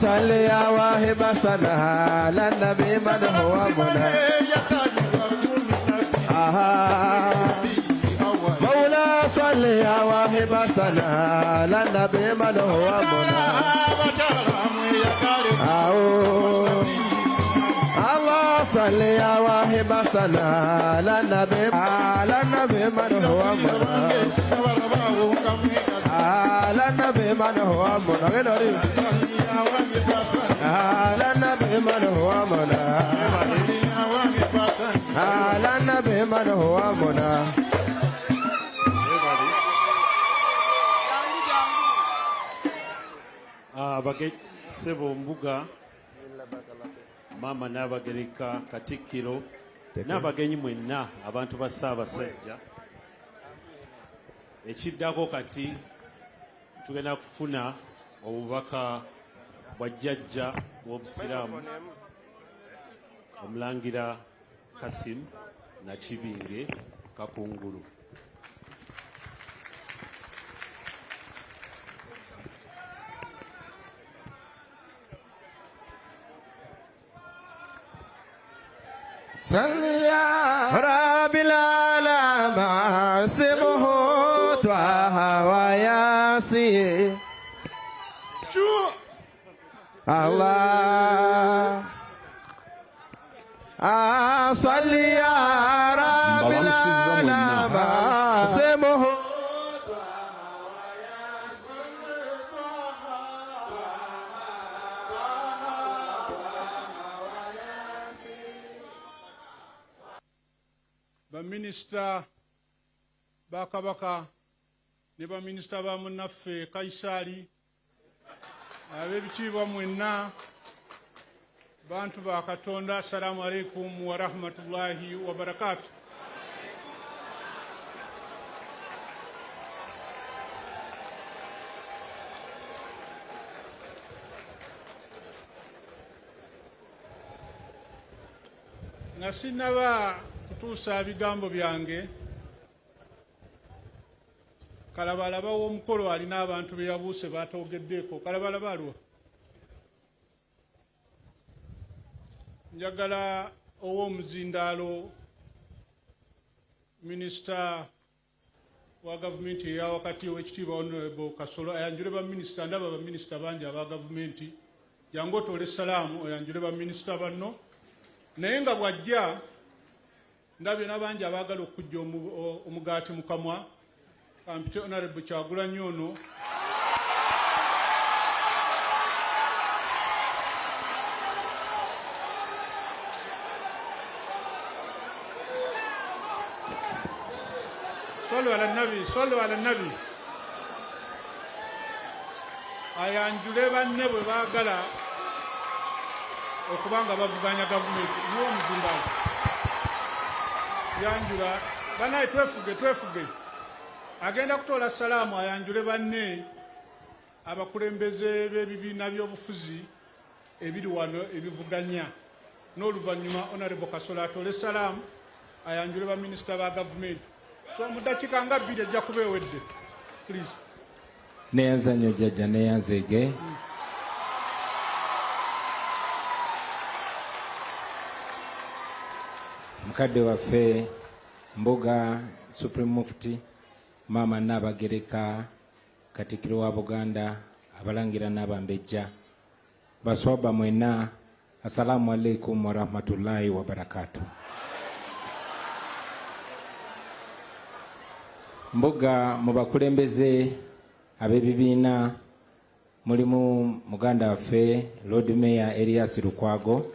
صل يا واهب سنة على النبي من هو منى مولا صل يا واهب سنة على النبي من هو منى الله صل يا واهب سنة على النبي من هو منى على النبي من هو منى على النبي من هو منى على النبي من هو منى Abage sebo mbuga mama n'abagereka Katikkiro n'abagenyi mwenna abantu ba Ssaabasajja. Ekiddako kati tugenda kufuna obubaka bwa jjajja w'Obusiraamu Omulangira Kassim Nakibinge Kakungulu. صل يا رب العالمين سمه طه وياسين الله صل يا رب العالمين سمه Minisita ba Kabaka ne ba minisita ba munnaffe Kaisali ab'ebitiibwa mwenna bantu ba Katonda assalamu alaikum wa rahmatullahi wa barakatuh. Nasinaba kutuusa bigambo byange kalabalaba w'omukolo alina abantu be yabuuse batoogeddeko. Kalabalaba aliwo? Njagala ow'omuzindaalo minisita wa gavumenti eya wakati ow'ekitiibwa Honorable Kasolo ayanjule baminisita. Ndaba baminisita bangi aba gavumenti, jangu otoole essalaamu oyanjule baminisita banno. Naye nga bw'ajja ndabye n'abangi abaagala okujja omugaati mu kamwa. Kampite Honorable Kyagulanyi ono sallu ala nabi ayanjule banne bwe baagala okubanga bavuganya gavumenti n'omuzindaalo yanjula banaye twefuge agenda kutoola salaamu ayanjule banne abakulembeze b'ebibiina by'obufuzi ebiri wano ebivuganya. N'oluvannyuma Honorable Kasolo atoole salaamu ayanjule baminisita ba gavumenti. So mu ddakiika nga 2 ajja kuba ewedde. Please. Neyanza nnyo jjajja, neyanzeege. Mukadde waffe Mbuga Supreme Mufti Mama Nnabagereka Katikkiro wa Buganda Abalangira n'Abambejja baswaba mwenna assalamu alaikum wa rahmatullahi wa barakatuh. Mbuga mu bakulembeze ab'ebibiina mulimu muganda waffe Lord Mayor Erias Lukwago,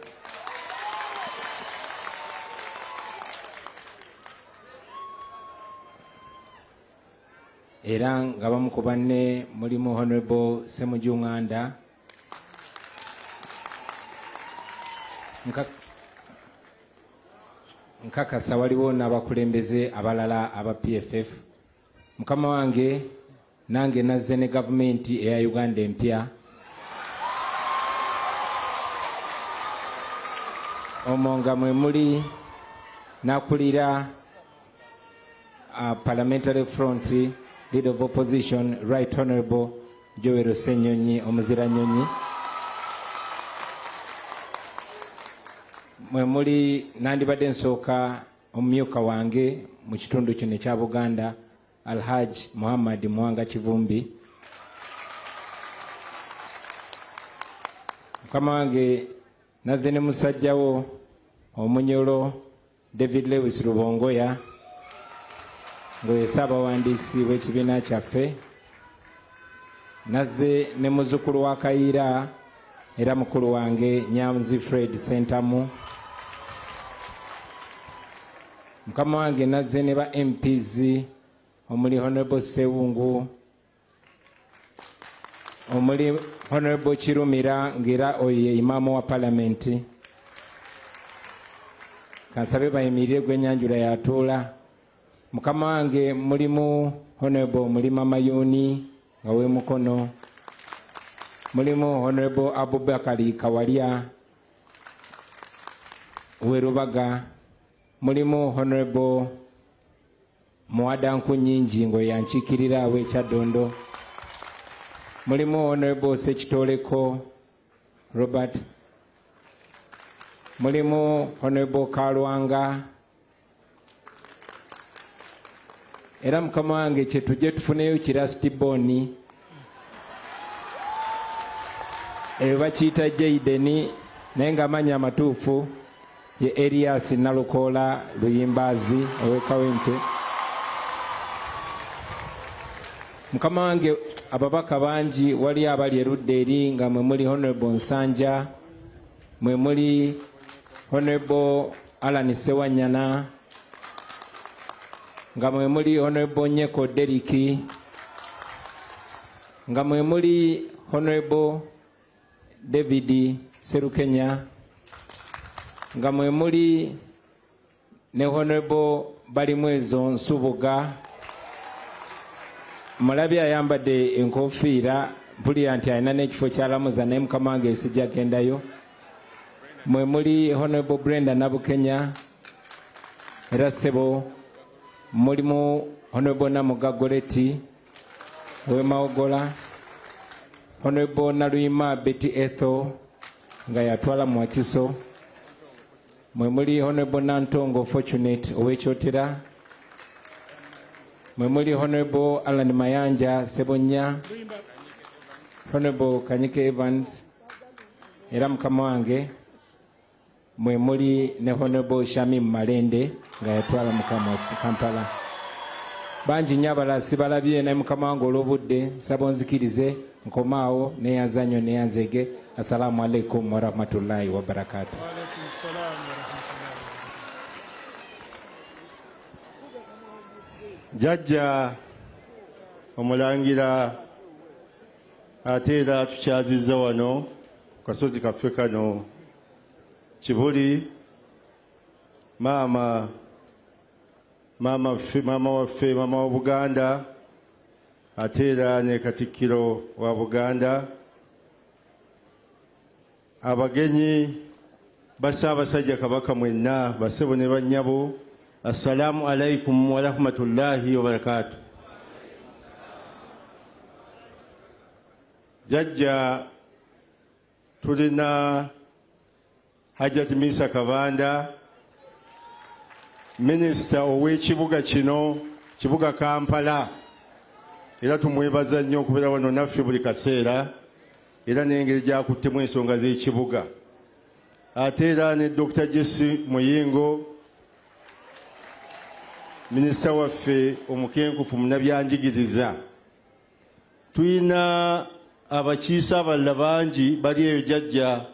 era nga bamu ku banne mulimu Honorable Semujunganda, nkakasa waliwo n'abakulembeze abalala aba PFF. Mukama wange nange nazze ne gavumenti eya Uganda empya omwo nga mwe muli nakulira Parliamentary Front Leader of Opposition Right Honorable Joel Ssenyonyi Omuziranyonyi, mwe muli nandibadde nsooka omumyuka wange mu kitundu kino ekya Buganda Alhaji Muhammad Mwanga Kivumbi. Mukama wange nazze ne musajjawo Omunyolo David Lewis Rubongoya ng'oye Ssaabawandiisi w'ekibiina kyaffe. Nazze ne muzzukulu wa Kayiira era mukulu wange Nyanzi Fred Sentamu. Mukama wange nazze ne ba MPs omuli Honorable Sewungu, omuli Honorable Kirumira ng'era oye imaamu wa Parliament. Kansabe bayimirire gwenyanjula yatuula. Mukama wange mulimu Honorable Mulima Mayuni nga we mukono, mulimu Honorable Abubakari Kawalya we Rubaga, mulimu Honorable Muwadanku Nyingi ngo yankiikirira we Kyaddondo, mulimu Honorable Sekitoleko Robert, mulimu Honorable Kalwanga. Era Mukama wange kye tujje tufuneyo kirastiboni bakiyita Jaden naye nga amannya amatuufu ye Elias Nalukoola Luyimbazi ow'Ekawempe. Mukama wange ababaka bangi wali abali erudda eri nga mwe muli Honorable Nsanja, mwe muli Honorable Alan Sewanyana, nga mwe muli Honorable Nyeko Deriki, nga mwe muli Honorable David Serukenya, nga mwe muli ne Honorable Balimwezo Nsubuga. Mulabi ayambadde enkofiira mpulira nti alina n'ekifo ky'alamuza naye Mukama wange sijja gendayo. Mwe muli Honorable Brenda Nabukenya era ssebo, mulimu Honorable Namuga Goleti we Mawogola, Honorable Naluyima Betty Etho nga yatwala mu Wakiso, mwe muli Honorable Nantongo Fortunate ow'Ekyotera, mwe muli Honorable Alan Mayanja Sebonya, Honorable Kanyike Evans, era Mukama wange mwe muli ne Honorable Shamim Malende nga yatwala Mukama wa Kampala. Bangi nnyo abalala sibalabye naye Mukama wange olw'obudde nsaba onzikirize nkomaawo neyanzanyo neyanzege. Assalamu alaikum warahmatullahi wabarakatuh. Jajja omulangira ate era tukyazizza wano kasozi kaffe kano Kibuli. Mama waffe, mama wa Buganda ate era ne Katikkiro wa Buganda, abagenyi ba Ssaabasajja Kabaka mwenna, bassebo ne bannyabo, assalamu alaikum wa rahmatullahi wa barakatuh. Jajja tulina Hajjati Misa Kabanda, Minisita ow'ekibuga kino, kibuga Kampala, era tumwebaza nnyo okubeera wano naffe buli kaseera era n'engeri gy'akuttemu ensonga z'ekibuga. Ate era ne Dr. Jesse Muyingo, Minisita waffe omukenkufu munnabyanjigiriza. Tuyina abakiise abalala bangi bali eyo Jajja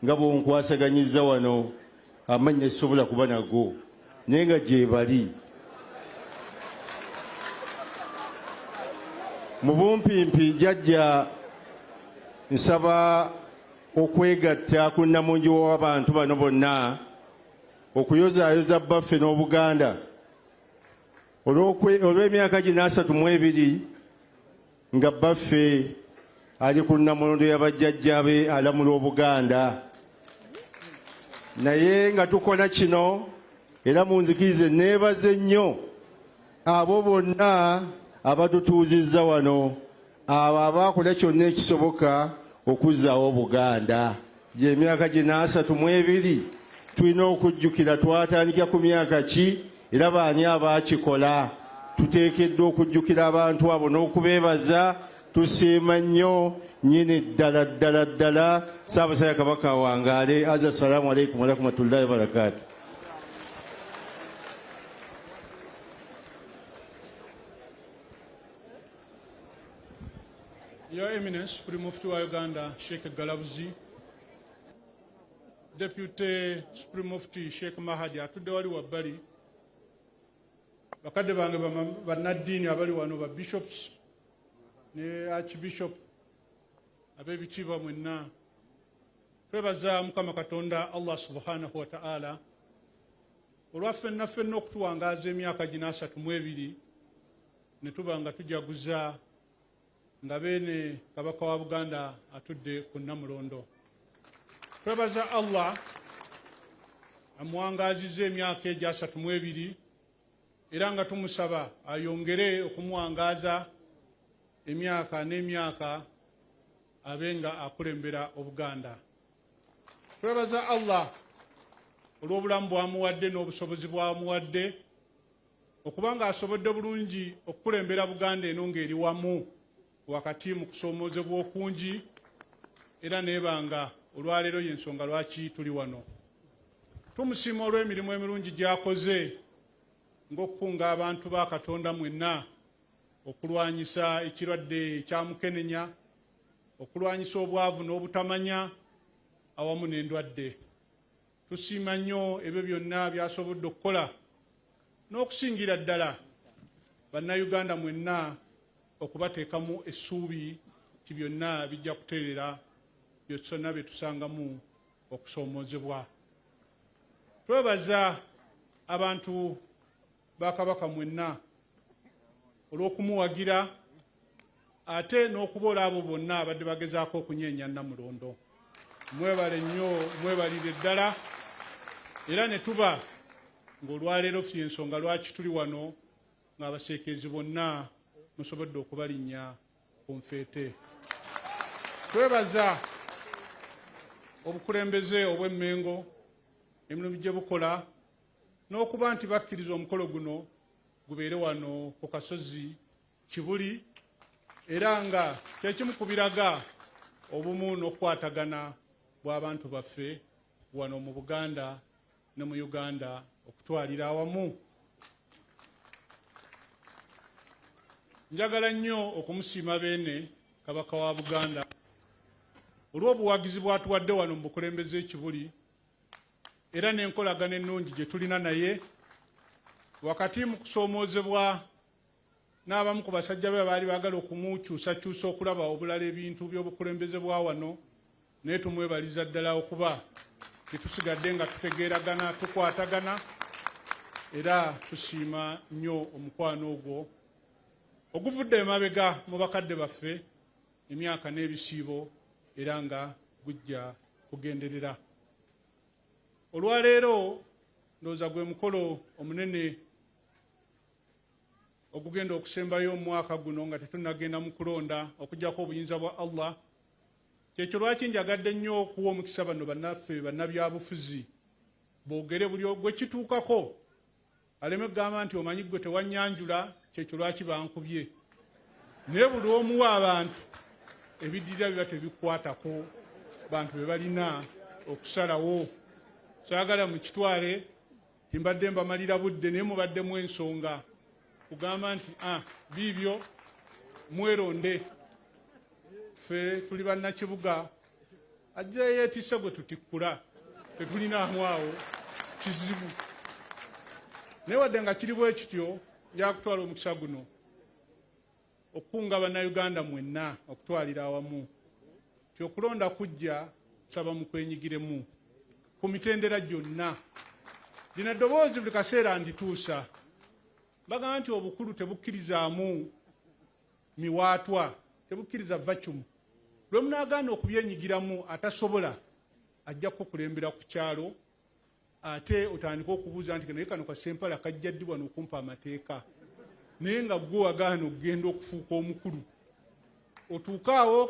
nga bw'onkwasaganyizza wano, amannya sisobola kuba nago naye nga gye bali. Mu bumpimpi Jajja nsaba okwegatta ku Namungi w'abantu bano bonna okuyozaayoza baffe n'Obuganda olw'emyaka gino 32 nga baffe ali ku Namulondo y'abajjajjabe alamula Obuganda. Naye nga tukola kino era munzikirize neebaze nnyo abo bonna abatutuuzizza wano, abo abaakola kyonna ekisoboka okuzzaawo Buganda. Gy'emyaka gino 32 tulina okujjukira twatandika ku myaka ki era baani abaakikola. Tuteekeddwa okujjukira abantu abo n'okubeebaza. Tusiima nnyo nnyini ddala Ssaabasajja Kabaka wangaale. Assalamu alaikum warahmatullahi wabarakatuh. Your Eminence, Supreme Mufti wa Uganda, Sheikh Galabuzi, Deputy Supreme Mufti Sheikh Mahadi atudde wali wabbali, bakadde bange bannaddiini abali wano ba bishops ne archbishop ab'ebitiibwa mwenna, twebaza Mukama Katonda Allah subhanahu wa ta'ala olwaffenna ffenna okutuwangaaza emyaka gino 32 ne tuba nga tujaguza nga beene Kabaka wa Buganda atudde ku Namulondo. Twebaza Allah amuwangaazizza emyaka egyo 32 era nga tumusaba ayongere okumuwangaaza emyaka n'emyaka abenga akulembera Obuganda. Twebaza Allah olw'obulamu bw'amuwadde n'obusobozi bw'amuwadde okubanga asobodde bulungi okukulembera Buganda eno ng'eri wamu wakati mu kusomoozebwa okungi era neebanga olwaleero y'ensonga lwaki tuli wano. Tumusiima olw'emirimu emirungi gy'akoze ng'okukunga abantu ba Katonda mwenna okulwanyisa ekirwadde ekyamukenenya, okulwanyisa obwavu n'obutamanya awamu n'endwadde. Tusiima nnyo ebyo byonna by'asobodde okukola n'okusingira ddala bannayuganda mwenna okubateekamu essuubi ti byonna bijja kuteerera byonna bye tusangamu okusoomoozebwa. Twebaza abantu ba Kabaka mwenna olw'okumuwagira ate n'okuboola abo bonna abadde bagezaako okunyeenya Namulondo. Mwebale nnyo, mwebalire ddala era ne tuba ng'olwaleero ffe ensonga lwaki tuli wano ng'abaseekezi bonna musobodde okubalinnya ku nfeete. Twebaza obukulembeze obw'Emmengo emirimu gye bukola n'okuba nti bakkiriza omukolo guno gubeere wano ku kasozi Kibuli era nga kyekimu ku biraga obumu n'okukwatagana bw'abantu baffe wano mu Buganda ne mu Uganda okutwalira awamu. Njagala nnyo okumusiima beene Kabaka wa Buganda olw'obuwagizi bw'atuwadde wano mu bukulembeze Kibuli era n'enkolagana ennungi gye tulina naye wakati mu kusoomoozebwa n'abamu ku basajja be baali baagala okumukyusakyusa okulaba obulala ebintu by'obukulembeze bwa wano, naye tumwebaliza ddala okuba tetusigadde nga tutegeeragana tukwatagana era tusiima nnyo omukwano ogwo oguvudde emabega mu bakadde baffe emyaka n'ebisiibo era nga gujja kugenderera. Olwaleero ndowooza gwe mukolo omunene ogugenda okusembayo omwaka guno nga tetunnagenda mu kulonda okuggyako obuyinza bwa Allah. Kyekyo lwaki njagadde nnyo okuwa omukisa bano bannaffe bannabyabufuzi boogere buli gwe kituukako aleme kugamba nti omanyi gwe tewannyanjula, kyekyo lwaki bankubye. Naye buli omuwa abantu ebiddirira biba tebikwatako bantu be balina okusalawo. Saagala mu kitwale timbadde mbamalira budde naye mubaddemu ensonga kugamba nti biibyo mweronde. Ffe tuli bannakibuga ajja yeetisse gwe tutikkula tetulinaamu awo kizibu. Naye wadde nga kiri bwe kityo yakutwala omukisa guno okukunga bannayuganda mwenna okutwalira awamu tyokulonda kujja saba mukwenyigiremu ku mitendera gyonna. Lino eddoboozi buli kaseera ndituusa bagamba nti obukulu tebukkirizaamu miwaatwa, tebukkiriza vacumu. Lwe munaagaana okubyenyigiramu atasobola ajja kukulembera ku kyalo ate otandika okubuuza nti naye kano kasempala kajja ddi wano okumpa amateeka, naye nga gwe wagaana okugenda okufuuka omukulu. Otuuka awo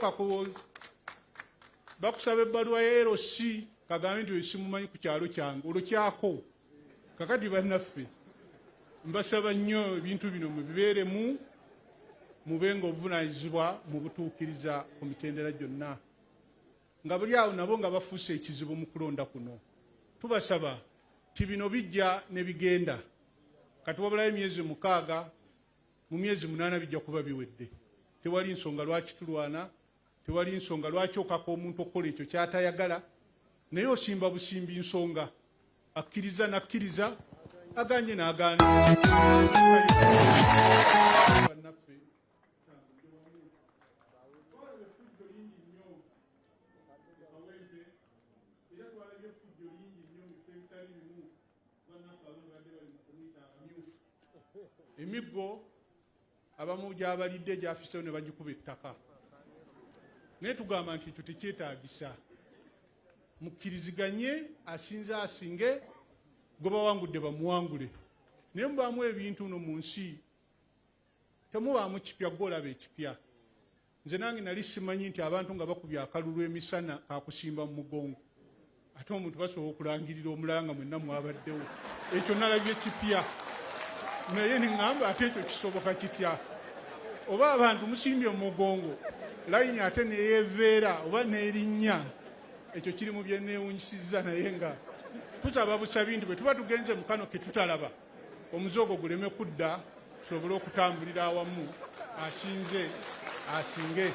bakusaba ebbaluwa ya LC kagambe nti simumanyi ku kyalo kyange olwo kyako kakati bannaffe mbasaba nnyo ebintu bino mubibeeremu mubenga obuvunaanyizibwa mu butuukiriza ku mitendera gyonna nga buli awo nabo nga bafuuse ekizibu mu kulonda kuno tubasaba ti bino bijja ne bigenda kati wabulayo emyezi 6 mu myezi 8 bijja kuba biwedde tewali nsonga lwaki tulwana tewali nsonga lwaki okako omuntu okukola ekyo kyatayagala naye osimba busimbi nsonga akkiriza nakkiriza aganye n'agaana emiggo abamu gy'abalidde gyafiseewo ne bagikuba ettaka naye tugamba nti ekyo tekyetaagisa mukkiriziganye asinze asinge gwe bawangudde bamuwangule naye mubaamu ebintu no mu nsi temubaamu kipya gwolaba ekipya nze nange nali simanyi nti abantu nga bakubya akalulu emisana kakusimba mu mugongo ate omuntu basobola okulangirira omulala nga mwenna mwabaddewo ekyo nalabye kipya naye neŋŋamba ate ekyo kisoboka kitya oba abantu musimbye mu mugongo layini ate neyeveera oba n'erinnya ekyo kiri mu bye neewunyisizza naye nga tusaba busabi nti bwe tuba tugenze mu kano ke tutalaba omuze ogwo guleme kudda tusobole okutambulira awamu asinze asinge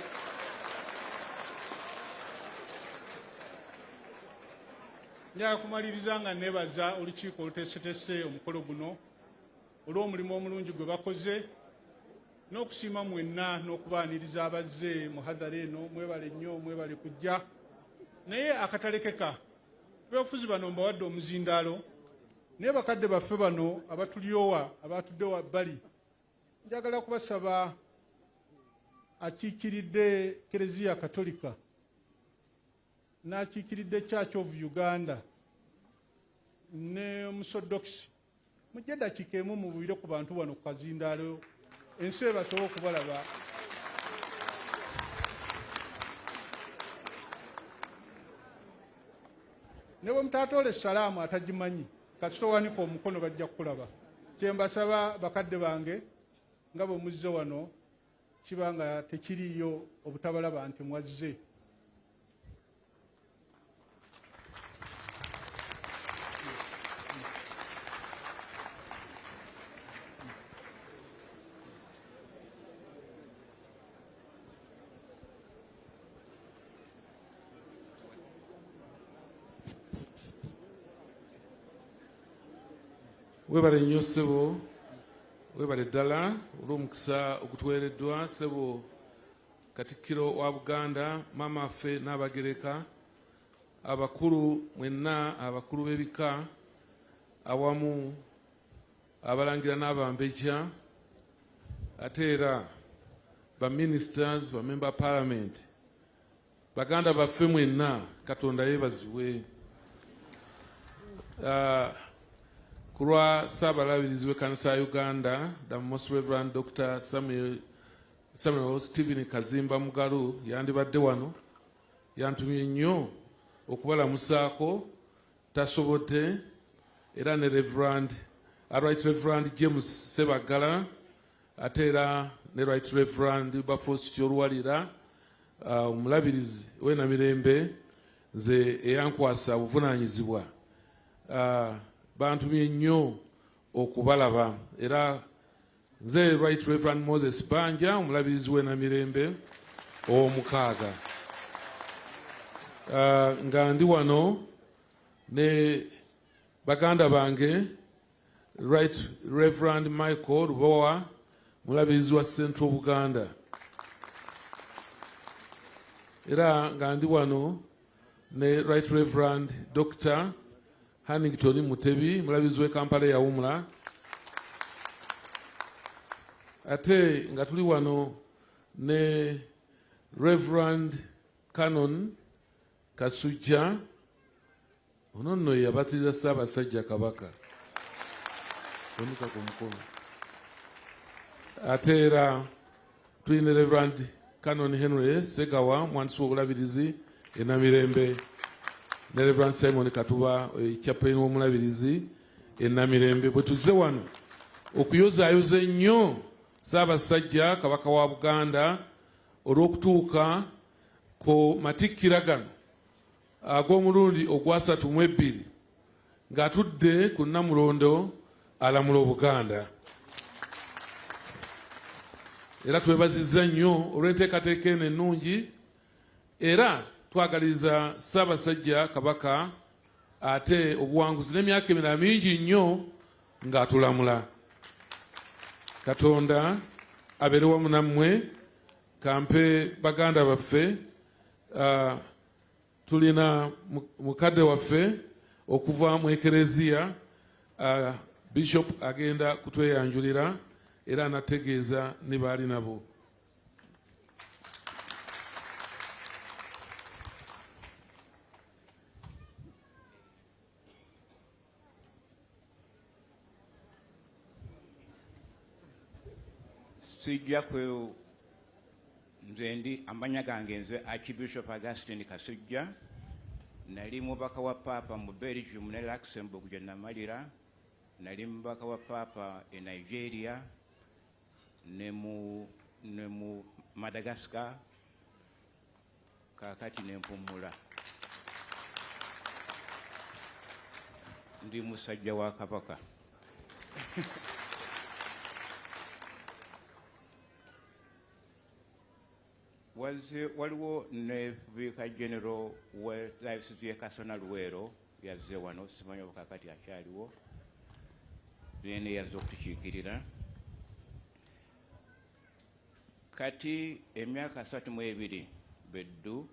njagala kumaliriza nga nebaza olukiiko oluteesetese omukolo guno olw'omulimu omulungi gwe bakoze n'okusiima mwenna n'okubaaniriza abazze mu hadhara eno mwebale nnyo mwebale kujja naye akatalekeka byobufuzi bano mbawadde omuzindaalo naye bakadde baffe bano abatulyowa abatudde wabbali njagala kubasaba akiikiridde kereziya katolika n'akiikiridde Church of Uganda ne Musodokisi mujje dakiika emu mubuire ku bantu bano ku kazindaalo ensi basobola okubalaba ne bwe mutaatoola essalaamu atagimanyi kasitowanika omukono bajja kukulaba kyembasaba bakadde bange nga bwe muzze wano kiba nga tekiriiyo obutabalaba nti mwazze webale nnyo ssebo webale ddala olw'omukisa ogutuweereddwa ssebo Katikkiro wa Buganda maama waffe n'Abagereka abakulu mwenna abakulu b'ebika awamu abalangira n'abambejja ate era baministers bamemba parliament baganda baffe mwenna Katonda yeebazibwe kulwa Ssaabalabirizi w'ekkanisa ya Uganda the Most Reverend Dr. Samuel Stephen Kazimba Mugalu yandibadde wano yantumye nnyo okubalamusaako tasobodde era ne Right Reverend James Sebagala ate era ne Right Reverend Bafosi Kyoluwalira omulabirizi w'enamirembe nze eyankwasa obuvunaanyizibwa bantumye nnyo okubalaba era nze Right Reverend Moses Banja omulabirizi w'enamirembe ow'omukaaga nga ndi wano ne baganda bange Right Reverend Michael Lubowa mulabirizi wa Central Buganda era nga ndi wano ne Right Reverend Dr. Hannington Mutebi mulabirizi w'e Kampala yawumula ate nga tuli wano ne Reverend Canon Kasujja ono nno yabatiriza Ssaabasajja Kabaka onika ku mukono ate era tuli ne Reverend Canon Henry Segawa mwandiisi w'obulabirizi enamirembe ne Reverend Simon Katuba chaplain w'omulabirizi e Namirembe bwe tuzze wano okuyozaayoza ennyo Ssaabasajja Kabaka wa Buganda olw'okutuuka ku matikkira gano ag'omulundi ogwasatu mu ebbiri ng'atudde ku Namulondo alamula Obuganda. Era twebazizza nnyo olw'enteekateeka eno ennungi, era twagaliza Ssaabasajja Kabaka ate obuwanguzi n'emyaka emirala mingi nnyo ng'atulamula. Katonda abeere wamu nammwe. Kampe baganda baffe tulina mukadde waffe okuva mu ekereziya Bishop agenda kutweyanjulira era anategeeza ne baali nabo. Sijja kwe nze ndi amanya gange nze Archbishop Augustine Kasujja, nali mubaka wa Papa mu Belgium ne Luxembourg gye namalira, nali mubaka wa Papa e Nigeria ne mu Madagascar, kaakati ne mpumula. Ndi musajja wa Kabaka. Waliwo ne Vicar General wa Diocese y'e Kasona Luweero yazze wano, simanyi oba kaakati akyaliwo, yene yazze okutukiikirira. Kati emyaka 32 beddu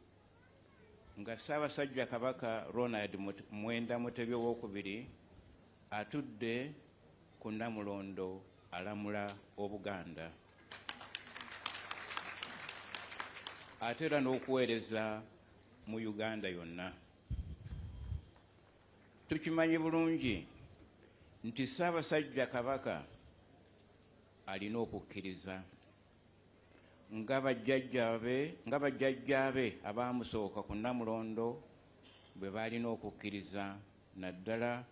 nga Ssaabasajja Kabaka Ronald Mwenda Mutebi II atudde ku Namulondo alamula Obuganda, ate era n'okuweereza mu Uganda yonna. Tukimanyi bulungi nti Ssaabasajja Kabaka alina okukkiriza nga bajjajjaabe abaamusooka ku Namulondo bwe baalina okukkiriza, naddala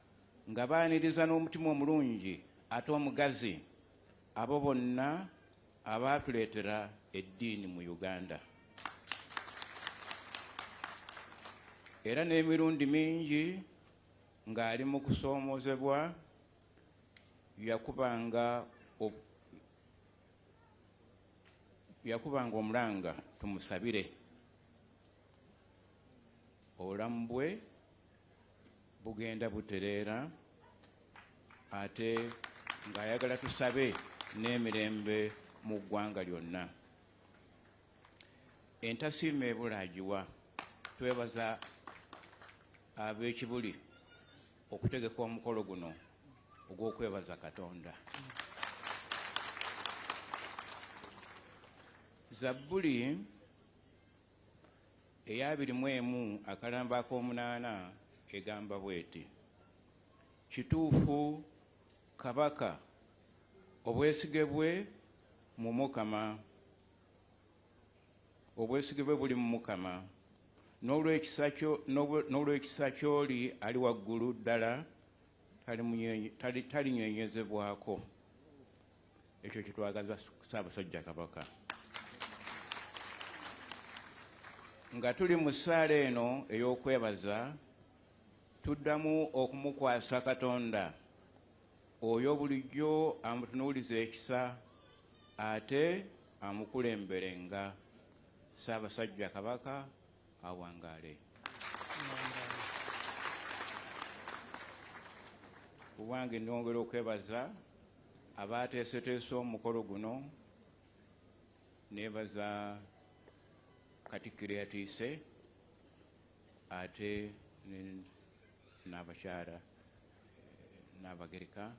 nga baaniriza n'omutima omulungi ate omugazi abo bonna abaatuleetera eddiini mu Uganda. Era n'emirundi mingi ng'ali mu kusoomoozebwa yakubanga omulanga tumusabire obulamu bwe bugenda butereera, ate ng'ayagala tusabe n'emirembe mu ggwanga lyonna. Entasiima ebulaagiwa, twebaza ab'ekibuli okutegeka omukolo guno ogw'okwebaza Katonda. Zabbuli eya 21 akalambo ak'omunaana egamba bweti: kituufu Kabaka obwesige bwe buli mu Mukama, n'olw'ekisa ky'oli ali waggulu ddala talinywenyezebwako. Ekyo kitwagaza Ssaabasajja Kabaka. Nga tuli mu ssaala eno ey'okwebaza, tuddamu okumukwasa Katonda oyo bulijjo amutunuuliza ekisa ate amukulemberenga. Ssaabasajja Kabaka awangaale. Ku bwange nongera okwebaza abaateeseteese omukolo guno, neebaza Katikkiro yatiise ate n'abakyala n'Abagereka